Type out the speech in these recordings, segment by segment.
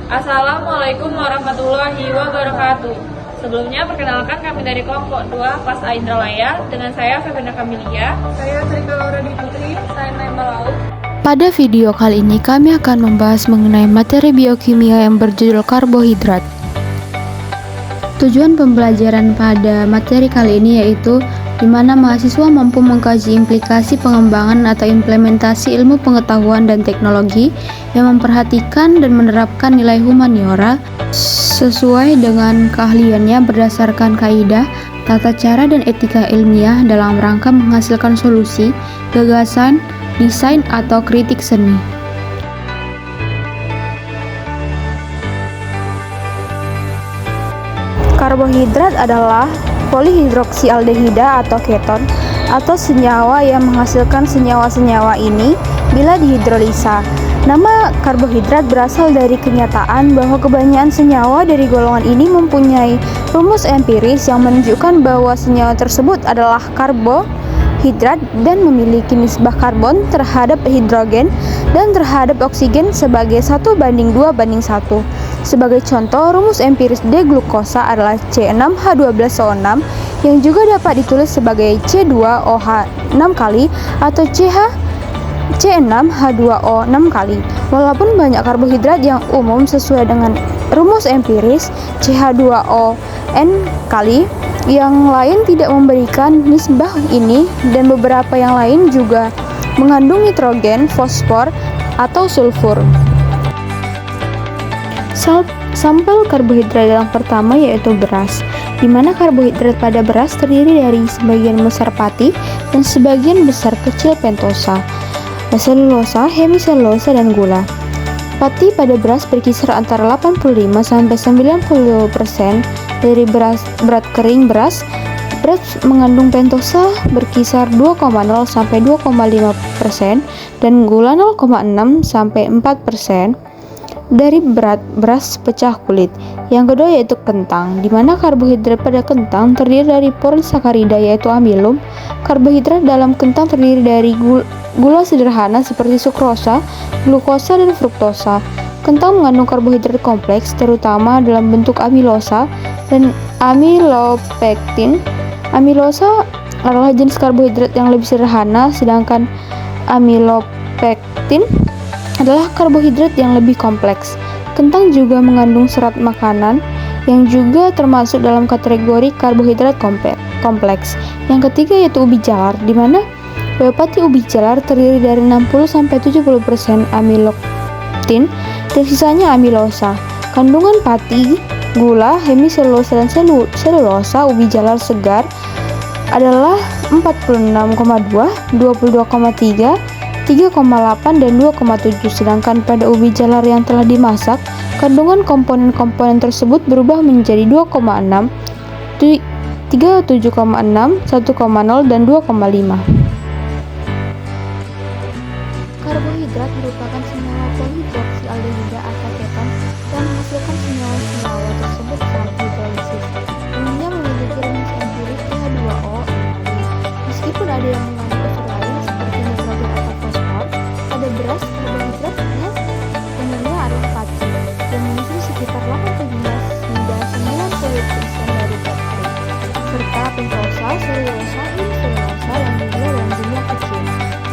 Assalamualaikum warahmatullahi wabarakatuh. Sebelumnya perkenalkan kami dari kelompok 2 PAS A Indralaya dengan saya Febriana Kamilia. Saya Trika Lauradi Putri. Saya Naima Laut. Pada video kali ini kami akan membahas mengenai materi biokimia yang berjudul karbohidrat. Tujuan pembelajaran pada materi kali ini yaitu di mana mahasiswa mampu mengkaji implikasi pengembangan atau implementasi ilmu pengetahuan dan teknologi yang memperhatikan dan menerapkan nilai humaniora sesuai dengan keahliannya berdasarkan kaidah, tata cara dan etika ilmiah dalam rangka menghasilkan solusi, gagasan, desain atau kritik seni. Karbohidrat adalah polihidroksialdehida atau keton atau senyawa yang menghasilkan senyawa-senyawa ini bila dihidrolisa. Nama karbohidrat berasal dari kenyataan bahwa kebanyakan senyawa dari golongan ini mempunyai rumus empiris yang menunjukkan bahwa senyawa tersebut adalah karbohidrat dan memiliki nisbah karbon terhadap hidrogen dan terhadap oksigen sebagai 1:2:1. Sebagai contoh, rumus empiris D-glukosa adalah C6H12O6 yang juga dapat ditulis sebagai C2OH6 kali atau C6H2O6 kali. Walaupun banyak karbohidrat yang umum sesuai dengan rumus empiris CH2ON kali, yang lain tidak memberikan nisbah ini dan beberapa yang lain juga mengandung nitrogen, fosfor, atau sulfur. Sampel karbohidrat yang pertama yaitu beras, di mana karbohidrat pada beras terdiri dari sebagian besar pati dan sebagian besar kecil pentosa, selulosa, hemiselulosa, dan gula. Pati pada beras berkisar antara 85-90% dari berat kering beras. Beras mengandung pentosa berkisar 2,0-2,5% dan gula 0,6-4% dari beras pecah kulit. Yang kedua yaitu kentang, di mana karbohidrat pada kentang terdiri dari polisakarida yaitu amilum. Karbohidrat dalam kentang terdiri dari gula sederhana seperti sukrosa, glukosa, dan fruktosa. Kentang mengandung karbohidrat kompleks terutama dalam bentuk amilosa dan amilopektin. Amilosa adalah jenis karbohidrat yang lebih sederhana, sedangkan amilopektin adalah karbohidrat yang lebih kompleks. Kentang juga mengandung serat makanan yang juga termasuk dalam kategori karbohidrat kompleks. Yang ketiga yaitu ubi jalar, di mana pati ubi jalar terdiri dari 60-70% amilopektin dan sisanya amilosa. Kandungan pati, gula, hemiselulosa, dan selulosa ubi jalar segar adalah 46,2, 22,3, 3,8 dan 2,7, sedangkan pada ubi jalar yang telah dimasak, kandungan komponen-komponen tersebut berubah menjadi 2,6, 37,6, 1,0 dan 2,5. Karbohidrat merupakan senyawa polihidroksialdehida atau keton yang menghasilkan senyawa-senyawa tersebut saat hidrolisis. Umumnya memiliki rumus empiris CH2O. Meskipun ada yang mengandung unsur lain seperti nitrogen atau fosfor, pada beras karbohidratnya umumnya adalah pati yang mengisi sekitar 18-90% dari zat kering, serta pentosa, selulosa, hemiselulosa, dan gula dalam jumlah kecil.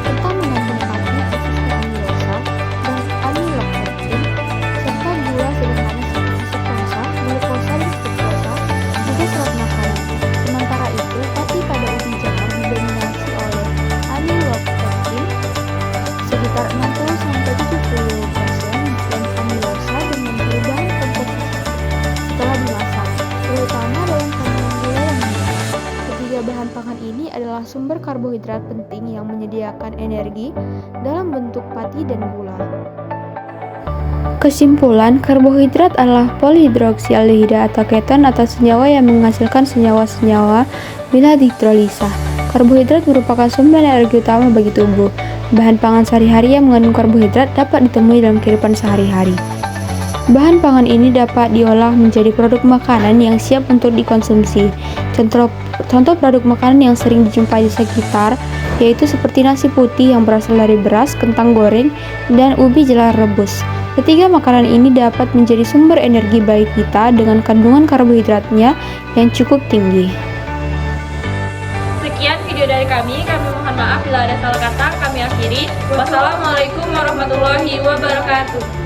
Kentang mengandung pati khususnya amilosa dan amilopektin, serta gula sederhana seperti sukrosa, glukosa, dan fruktosa, juga serat makanan. Sementara itu, pati pada ubi jalar didominasi oleh amilopektin sekitar 60-70% dan amilosa dengan perubahan komposisi setelah dimasak, terutama dalam kandungan gula yang meningkat. Ketiga bahan pangan ini adalah sumber karbohidrat penting yang menyediakan energi dalam bentuk pati dan gula. Kesimpulan, karbohidrat adalah polihidroksialdehida atau keton atau senyawa yang menghasilkan senyawa-senyawa bila dihidrolisa. Karbohidrat merupakan sumber energi utama bagi tubuh. Bahan pangan sehari-hari yang mengandung karbohidrat dapat ditemui dalam kehidupan sehari-hari. Bahan pangan ini dapat diolah menjadi produk makanan yang siap untuk dikonsumsi. Contoh produk makanan yang sering dijumpai di sekitar yaitu seperti nasi putih yang berasal dari beras, kentang goreng, dan ubi jalar rebus. Ketiga, makanan ini dapat menjadi sumber energi bagi kita dengan kandungan karbohidratnya yang cukup tinggi. Sekian video dari kami mohon maaf bila ada salah kata, kami akhiri. Wassalamualaikum warahmatullahi wabarakatuh.